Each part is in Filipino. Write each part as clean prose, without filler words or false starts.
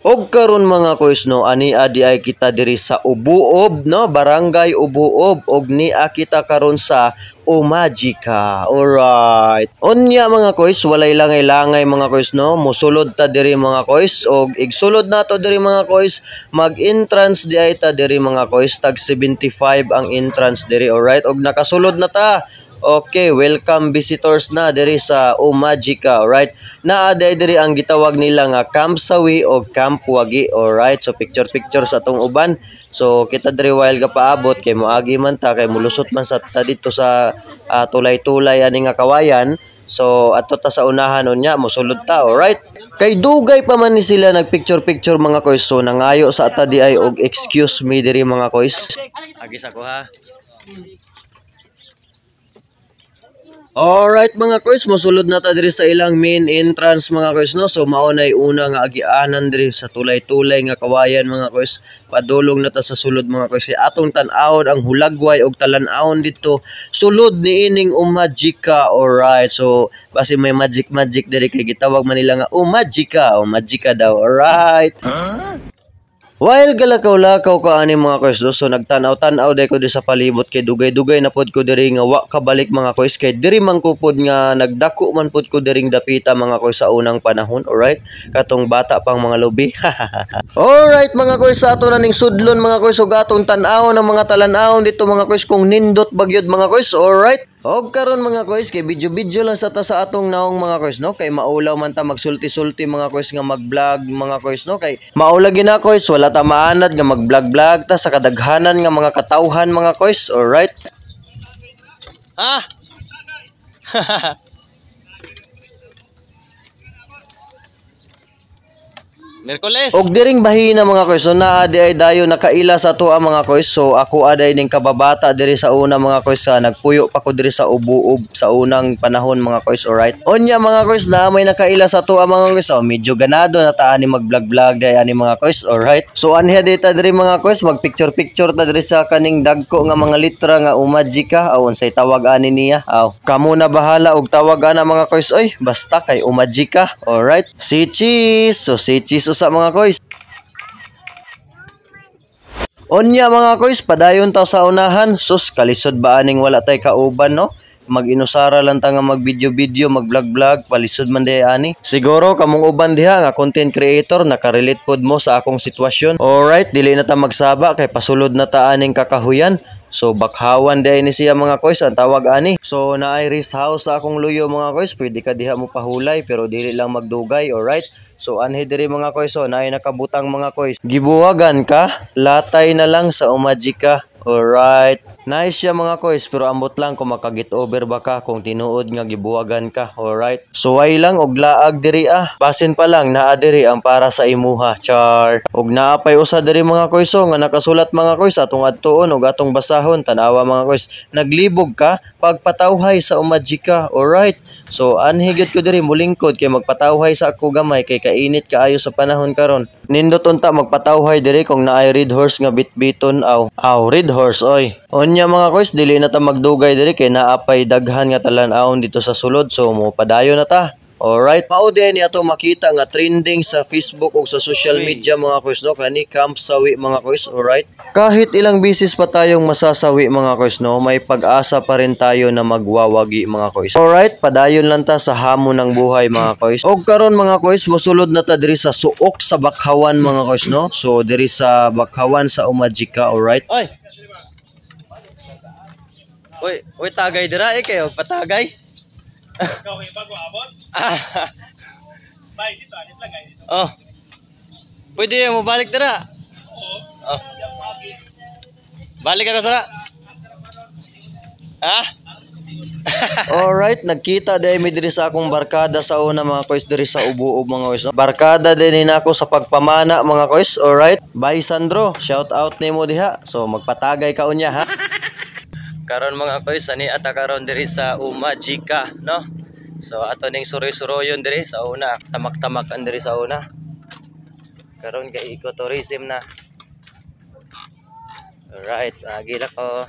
Og karon mga kois no, ani adi ay kita diri sa Ubuob no, Barangay Ubuob, og nia kita karon sa Umagika. Alright. Unya mga kois, walay langay-langay mga kois no, musulod ta diri mga kois, og igsulod nato diri mga kois, mag-entrance di ay ta diri mga kois, tag 75 ang entrance diri. Alright, og nakasulod na ta. Okay, welcome visitors na diri sa Umagika, alright? Naaday diri ang gitawag nila nga Camp Sawi o Camp Wagi, alright? So picture sa atong uban. So kita diri while ka paabot kay moagi man ta, kay mulusot man sa ta dito sa tulay-tulay ani nga kawayan. So ato ta sa unahan unya, mosulod ta, alright? Kay dugay pa man ni sila nagpicture mga kois. So nangayo sa ata di ay og excuse me diri mga kois. Agis ako ha. Alright mga kois, mosulod na ta diri sa ilang main entrance mga kois no. So mao nay una nga agianan diri sa tulay-tulay nga kawayan mga kois. Padulong na ta sa sulod mga kois. Atong tan-awon ang hulagway og talan-awon dito. Sulod ni ining Umagika. Alright. So basi may magic diri kay gitawag man nila nga Umagika. Umagika daw. Alright. While galakaw-lakaw ka ani mga kois, so nagtanaw-tanaw day ko di sa palibot kay dugay-dugay na pod ko diri nga wa kabalik mga kois, kay diri man ko pod nga nagdako man pod ko diring dapita mga kois sa unang panahon, alright? Katong bata pang mga lubi. Alright mga kois, sa ato na ning sudlon mga kois, ug atong tan-awon ang mga talan-awon dito mga kois kung nindot bagyod mga kois, alright? Og karon mga kois, kay video lang sa ta sa atong naong mga kois no, kay maulaw man ta magsulti-sulti mga kois nga mag-vlog mga kois no, kay maula gina kois, wala ta maanad nga mag-vlog ta sa kadaghanan nga mga katawhan mga kois, alright? Merkules. Og diring bahina mga kois, so naa di ay dayo nakaila sa tuwa mga kois. So ako aday ning kababata diri sa una mga kois, sa nagpuyo pa ko diri sa Ubuob sa unang panahon mga kois, alright? Onya mga kois, na may nakaila sa tuwa mga kois. So medyo ganado na ta ani mag-vlog day ani mga kois, alright? So anha dita diri mga kois, mag picture ta diri sa kaning dagko nga mga litra nga Umagika, aw unsay tawag ani niya. Aw kamo na bahala og tawag ana mga kois, oy basta kay Umagika, alright? Si cheese, so si cheese sa mga kois. Onya mga kois, padayon taw sa unahan. Sus, kalisod ba aning wala tay kauban no? Mag-inusara lang ta nga mag-video, mag-vlog, palisod man di ani. Siguro kamong uban diha nga content creator, nakarelate pod mo sa akong sitwasyon. Alright, dili na ta magsaba kay pasulod na ta aning kakahuyan. So bakhawan day ni siya mga kois, ang tawag ani. So naay rest house sa akong luyo mga kois, pwede ka diha mo pahulay pero dili lang magdugay, alright? So anhi diri mga kois, so naay nakabutang mga kois. Gibuwagan ka, latay na lang sa Umagika. Alright. Nice siya mga kois, pero ambot lang kung makagit over ba ka kung tinuod nga gibuwagan ka. Alright. Suway lang og laag diri Basin pa lang naa diri ang para sa imuha. Char. Og naapay usa diri mga kois nga nakasulat mga kois atong adtuon og atong basahon. Tanawa mga kois. Naglibog ka pagpatawhay sa Umagika. Alright. So anhigit ko diri mulingkod kay magpatawhay sa ako gamay kay kainit kaayo sa panahon karon. Nindot unta magpatawhay diri kung naay red horse nga bitbiton aw red horse oy. Onya mga kois, dili na ta magdugay diri kay naapay daghan nga talan-awon dito sa sulod, so mo padayon na ta. Alright, mao din ni ato makita nga trending sa Facebook o sa social media mga kois no, kani Camp Sawi mga kois, alright? Kahit ilang bisis pa tayong masasawi mga kois no, may pag-asa pa rin tayo na magwawagi mga kois. Alright, padayon lang ta sa hamon ng buhay mga kois. Og karon mga kois, mosulod na ta diri sa suok sa Bakhawan mga kois no. So diri sa Bakhawan sa Umagika, alright? Oy, tagay dira kayo, patagay. Ikaw may bago abot? Bay, dito, anit lang dito. Oh. Pwede mo balik dira. Oo. Oh. Balik ako sara. Alright, nagkita dahil mi diri sa akong barkada sa una mga kois diri sa Ubuob mga kois. Barkada din nako sa pagpamana mga kois, alright? Bye Sandro, shout out nimo diha. So magpatagay ka unya ha. Karon mga kois, ani ata karon diri sa Umagika, no? So ato ning suroy-suroyon diri sa una, tamak-tamakan diri sa una. Karon kay ecotourism na. Alright, agila ko.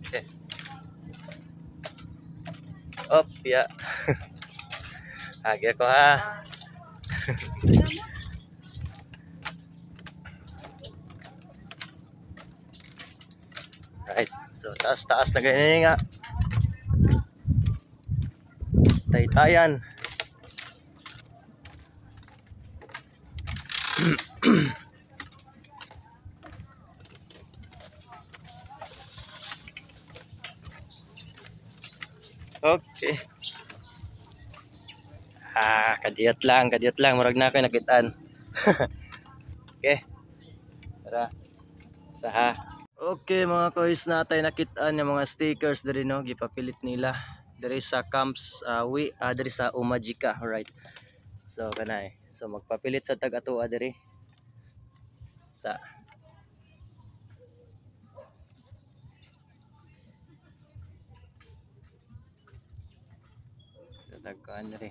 Okay. Op, ya. Hagi ko ha. Right. So taas-taas na ganyan nga. Taytayan. Okay. Kadiyot lang. Murag na ako nakitaan. Okay. Tara. Saha. Okay mga kois, natay nakitaan yung mga stickers diri no, gipapilit nila diri sa camps diri sa Umajika, alright. So kanay. So magpapilit sa tag-atoa diri sa tagkaan diri.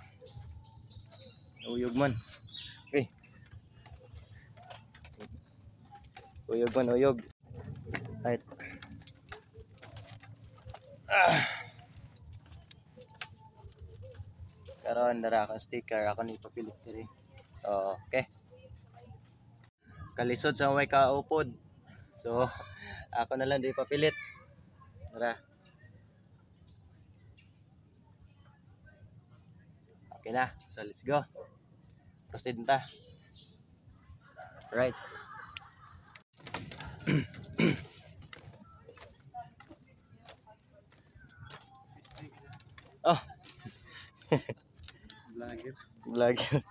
Uyog man. Okay. Uyog. Right. Karon dara akong sticker, ako ni papilit diri. So, okay. Kalisod sa may kaupod. So, ako na lang di papilit. Tara. Okay na. So, let's go. Proceed na ta. Right. Oh. Vlogger. Okay.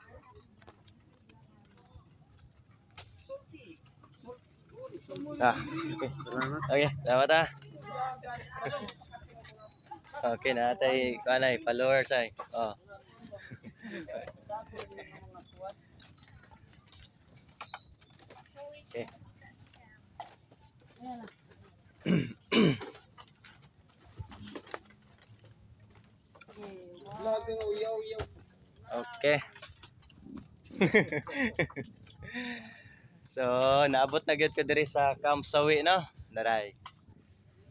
Okay, salamat ha. Okay, natay kanay followers ay. Oh. Okay. Okay. So, naabot na gyud ko diri sa Camp Sawi no. Daray.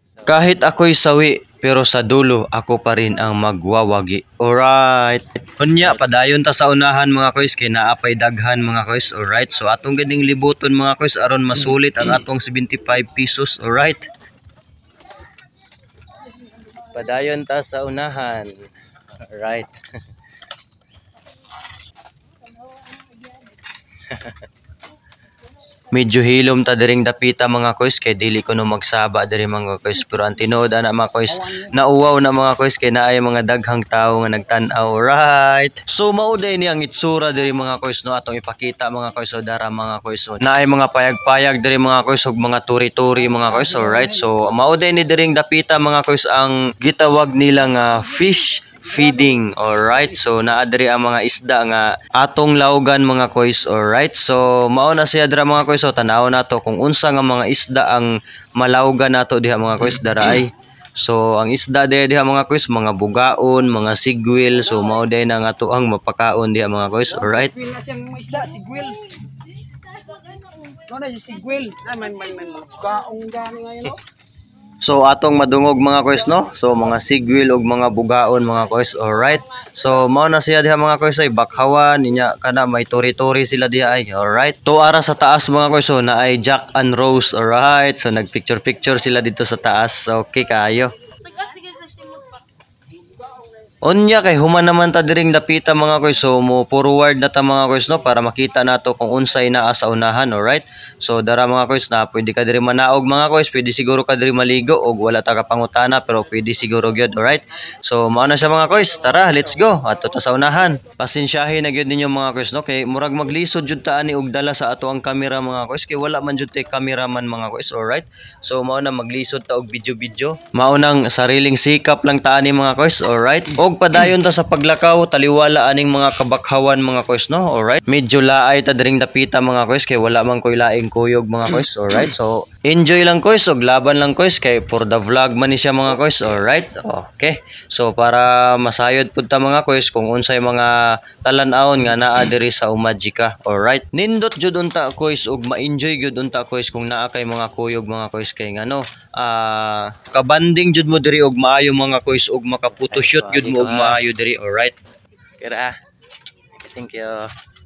So, Kahit ako'y sawi, pero sa dulo ako pa rin ang magwawagi. Alright. Unya, padayon ta sa unahan mga kois, kay naapay daghan mga kois. Alright. So atong ganing libuton mga kois, aron masulit ang atong 75 pesos. Alright. padayon ta sa unahan. Alright. Medyo hilom ta diring dapita mga kois, kay dili ko no magsaba diri mga kois, pero ang tinuod ana mga kois, nauwaw na mga kois, kay naay mga daghang tawo nga nagtan-aw. Right. So mao day ni ang itsura diri mga kois no, atong ipakita mga kois o dara mga kois. So naay mga payag-payag diri mga kois ug mga turi-turi mga kois. Alright. So mao day ni diring dapita mga kois, ang gitawag nila nga fish feeding. Alright, so naa diri ang mga isda nga atong lawgan mga kois. Alright, so mao na siya dira mga kois. So tanaw nato kung unsa nga mga isda ang malawgan nato diha mga kois daray. So ang isda diha mga kois, mga bugaon, mga sigwil. So mao day na nga to ang mapakaon diha mga kois. Alright. Sigwil na siyang mga isda, sigwil. No na si sigwil. Man kaong gani ngayon no. So atong madungog mga kois no. So mga sigwil ug mga bugaon mga kois. Alright. So mao na siya diha mga kois ay bakhawan ninya kana may tori-tori sila diha ay. Alright. To ara sa taas mga kois, so na ay Jack and Rose. Alright. So nagpicture sila dito sa taas. Okay kayo. Unya kay human naman ta diring dapita mga kois, so mo forward na ta mga kois no, para makita nato kung unsay naa sa unahan. Alright. So dara mga kois, na pwede ka diri manaog mga kois, pwede siguro ka diri maligo og wala ta ka pangutana, pero pwede siguro gyud. Alright. So mao na siya mga kois, tara let's go ato ta sa unahan. Pasensyahe na gyud ninyo mga kois no, kay murag maglisod jud ta ani og dala sa ato ang camera mga kois, kay wala man jud tay cameraman mga kois. Alright. So mao na maglisod ta og video. Mao nang sariling sikap lang ta ani mga kois. Alright. Padayon ta sa paglakaw, taliwala aning mga kabakhawan mga kois no. Alright. Medyo laay ta diring dapita mga kois, kay wala man koy laing kuyog mga kois. Alright. So enjoy lang kois og laban lang kois, kay for the vlog man ni siya mga kois. Alright. Okay. So para masayod pud ta mga kois kung unsay mga talan-awon nga naa diri sa Umajika. Alright. Nindot jud unta kois og ma-enjoy jud unta kois kung naa kay mga kuyog mga kois, kay ngano kabanding jud mo diri og maayo mga kois, og makaphotoshoot jud mo og maayo diri. Alright. Kira. thank you.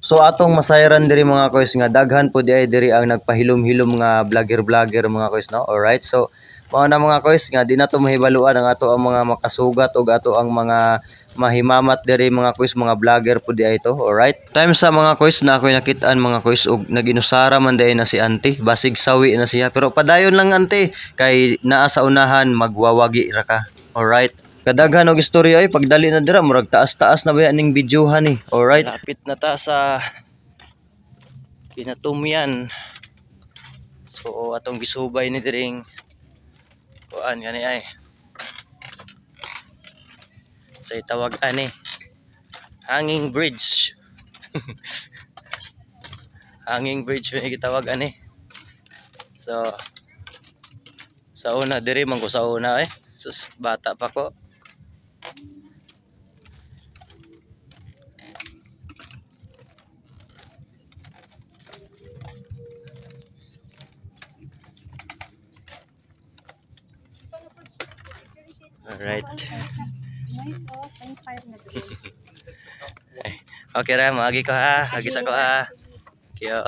So atong masayran diri mga koys nga daghan po di ay diri ang nagpahilom-hilom nga vlogger mga koys no. Alright. So mao na mga koys nga di na to mahibaluan ang ato ang mga makasugat ug ato ang mga mahimamat diri mga koys mga vlogger po di ay to. Alright. Time sa mga koys na ako'y nakit-an mga koys ug naginusara man di na si auntie. Basig sawi na siya pero padayon lang auntie kay naa sa unahan magwawagi ra ka. Alright. Kadaghan og istorya ay pagdali na dira murag taas-taas na ba ning videohan ni. Alright. Lapit na ta sa Kinatumyan. So atong gisubay ni diring kuan gani ay. Say tawag ani Hanging Bridge. Hanging Bridge may gitawag ani. So sa una diri man ko sa una sus bata pa ko. Alright. Okay ra, maagi ko ha. Agis ako ha. Kyo.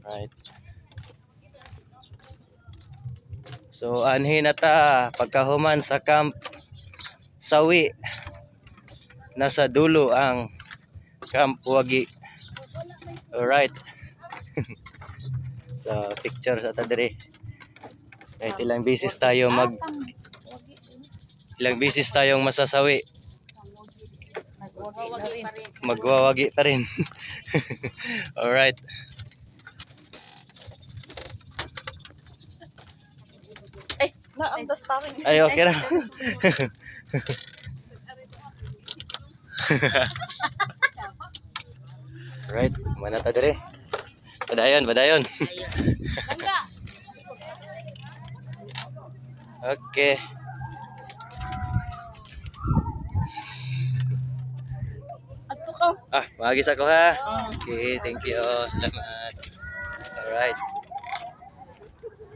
Alright. So anhin na ta pagkahuman sa Camp Sawi. Nasa dulo ang Camp Wagi. Alright. So picture sa ta diri. Kahit ilang bisis tayong masasawi. Magwawagi pa rin. Alright. Ay, okay ra. Alright, mana ta dire. Badayon. Okay. Magis ako ha. Okay, thank you. Salamat. Alright.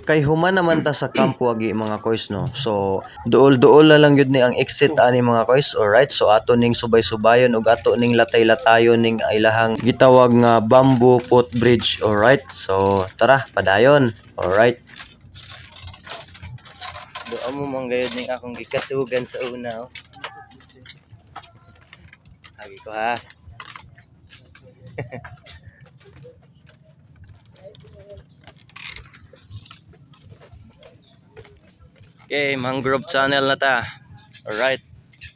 Kay human naman ta sa Camp Wagi mga koys no. So duol na lang yun ni ang exit ani mga koys. Alright. So ato ning subay-subayon ug ato ning latay-latayon ning ilahang gitawag nga bamboo footbridge. Alright. So tara padayon. Alright. Doon mo manggayod ning akong gikatugan sa una. Hagi ko ha. Okay, mangrove channel na ta. Alright.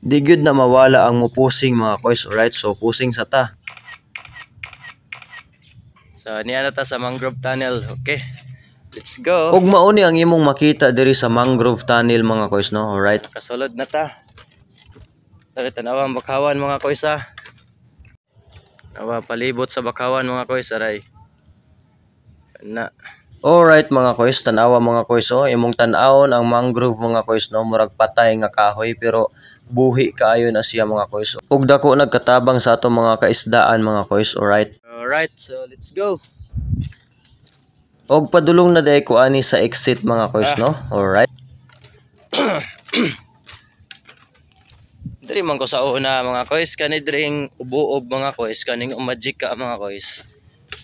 Di gyud na mawala ang mupusing mga koys. Alright. So pusing sa ta. So niya na ta sa mangrove tunnel. Okay. Let's go. Ug mauni ang imong makita diri sa mangrove tunnel mga koys no. Alright. Kasulod na ta. Tara tanawa ang bakawan mga koys ha. Nawa palibot sa bakawan mga koys aray. Na. Alright mga koys, tanawa mga koys oh, imong tan-awon ang mangrove mga koys no, murag patay nga kahoy pero buhi kaayo na siya mga koys. Ug dako nagkatabang sa atong mga kaisdaan mga koys, alright. Alright, so let's go. Og padulong na day ko ani sa exit mga koys no. Alright. Diri man ko sa una mga koys, kani diring ubuob mga koys, kaning magic ka mga koys.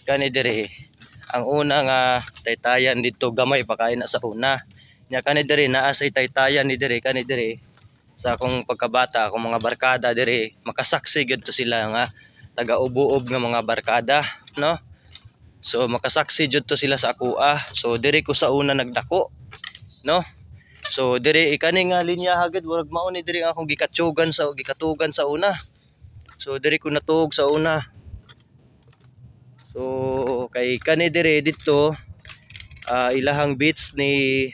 Kani diri ang una nga taytayan dito gamay pa kay na sa una. Nya kani diri naa say taytayan ni diri kani diri sa akong pagkabata, akong mga barkada diri makasaksi gid to sila nga taga-ubuob nga mga barkada, no? So makasaksi jud to sila sa akuha. So diri ko sa una nagdako, no? So diri ikani nga linya hagad murag mao ni diri akong gikatugan sa una. So diri ko natug sa una. So kay kani diri dito ilahang beach ni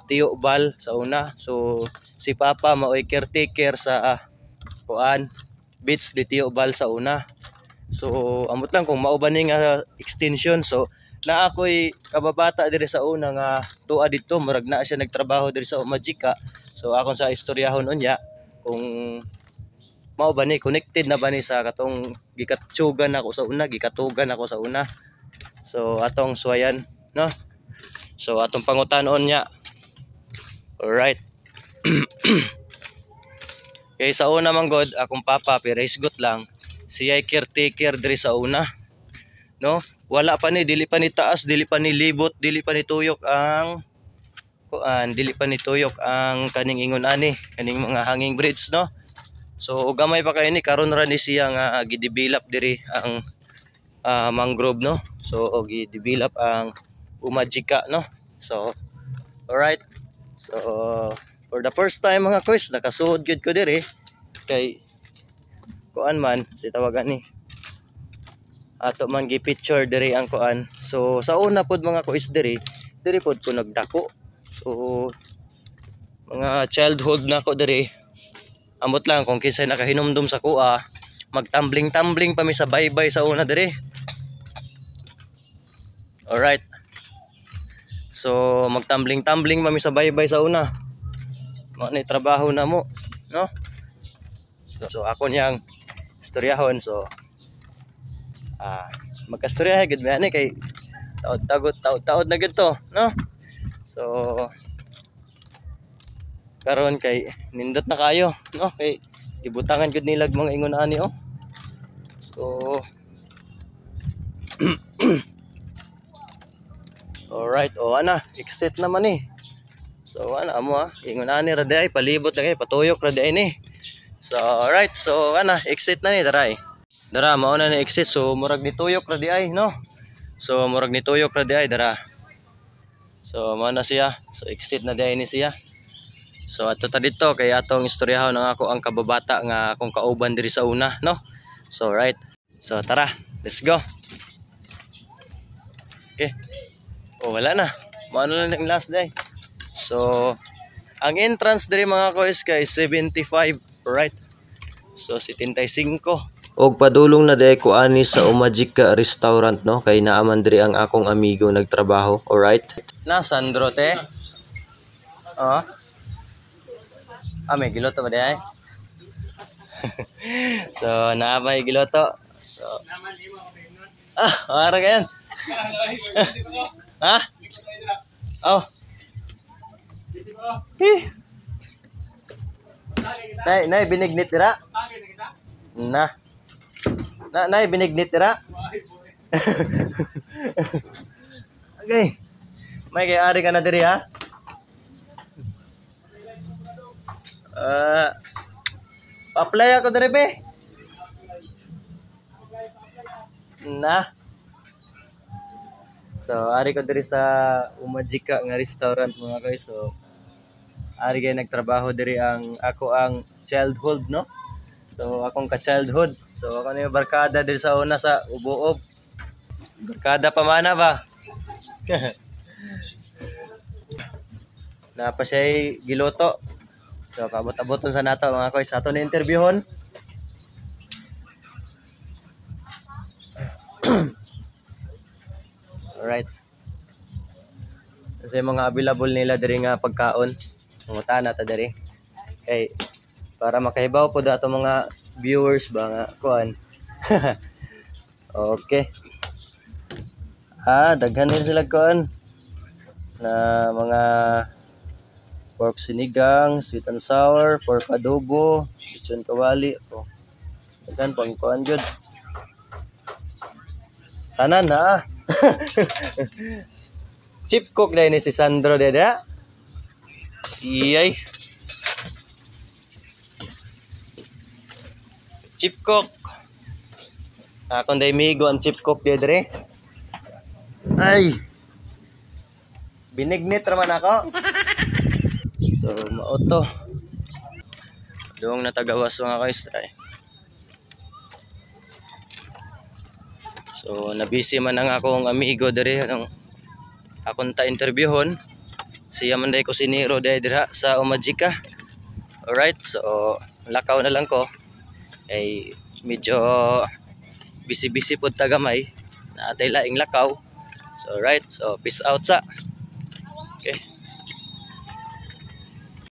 Tio Bal sa una. So si Papa maoy caretaker sa kuan beach ni Tio Bal sa una. So amot lang kung mao ba ni nga extension. So na ako'y kababata diri sa una nga tuwa dito murag na siya nagtrabaho diri sa Umajika. So akon sa istoryahon unya kung mao ba ni connected na ba ni sa katong gikatugan ako sa una, gikatugan ako sa una. So atong suwayan, no? So atong pangutan-on nya. Alright. Kay sa una man god akong papa piresgot lang. Siya caretaker diri sa una. No? Wala pa ni dili pa ni taas, dili pa ni libot, dili pa ni tuyok ang dili pa ni tuyok ang kaning ingon ani, kaning mga hanging bridge, no? So gamay pa kay ni karon ra ni siya nga gidevelop diri ang mangrove, no? So gidevelop ang Umajika, no? So alright. So for the first time mga koys, nakasuod gyud ko diri kay kuan man si tawagan ni. Ato man gi-picture diri ang kuan. So sa una pod mga koys diri pod ko nagdako. So mga childhood na ko diri. Amot lang kung kinsay nakahinumdum sa kuha, magtambling-tambling pa mi sa baybay sa una diri. Alright. So magtambling-tambling pa mi sa baybay sa una. Mo ni trabaho na mo, no? So ako niyang istoryahon. So magkastoryahe gid mi ani kay taod na gid to, no? So karon kay nindot na kayo, no? Kay ibutangan gud nilag mga ingon ani, oh. So alright, ana exit naman ni. So ana amo ingon ani ra di ay palibot na kay patuyok ra di ni. So alright, so ana exit na ni daray. Dara mao na ni exit, so murag nituyok ra di ay, no? So murag nituyok ra di ay dara. So mao na siya. So exit na di ay ni siya. So ato ta dito kay atong istoryahon ng ako ang kababata nga akong kauban diri sa una, no? So right. So tara, let's go. Okay. Oh, wala na. Mao na lang ang last day. So ang entrance diri mga kois kay 75, right? So 75. Og padulong na day ko ani sa Umajika restaurant, no? Kay naaman diri ang akong amigo nagtrabaho, alright? Na Sandro te. Oh. May giloto ba day? So naamay giloto. So ara gayan. Ha? Oh. Nay binignit dira. Nay binignit dira. Okay. May kay ari ka na diri ha. Apply ako diri be. Na. So ari ko diri sa Umajika nga restaurant mga guys. So ari kay nagtrabaho diri ang ako ang childhood, no? So akong ka-childhood. So ako ni barkada diri sa una sa Ubuob. Barkada pa mana ba? Napa siya giloto. So kabot-aboton sa nato mga koy sa ato ni interviewon. Alright. Kasi mga available nila diri nga pagkaon. Munguta na ta diri. Kay para makahibaw po dato mga viewers ba nga kuan. Okay. Daghan din sila kuan na mga pork sinigang, sweet and sour, pork adobo, lechon kawali. Daghan pang kuan jud. Tanan na. Chip cook dahil ni si Sandro dada. Iyay. Chip cook. Akong day migo ang chip cook dede. Ay. Binignit raman ako. So mauto. Doong natagawas mga guys. So nabisi man ang akong amigo dere nang akong ta interviewon. Siya man day ko siniro dira sa Umajika. Alright, so lakaw na lang ko. Ay medyo busy-busy pod tagamay na atay laing lakaw. So alright, so peace out sa.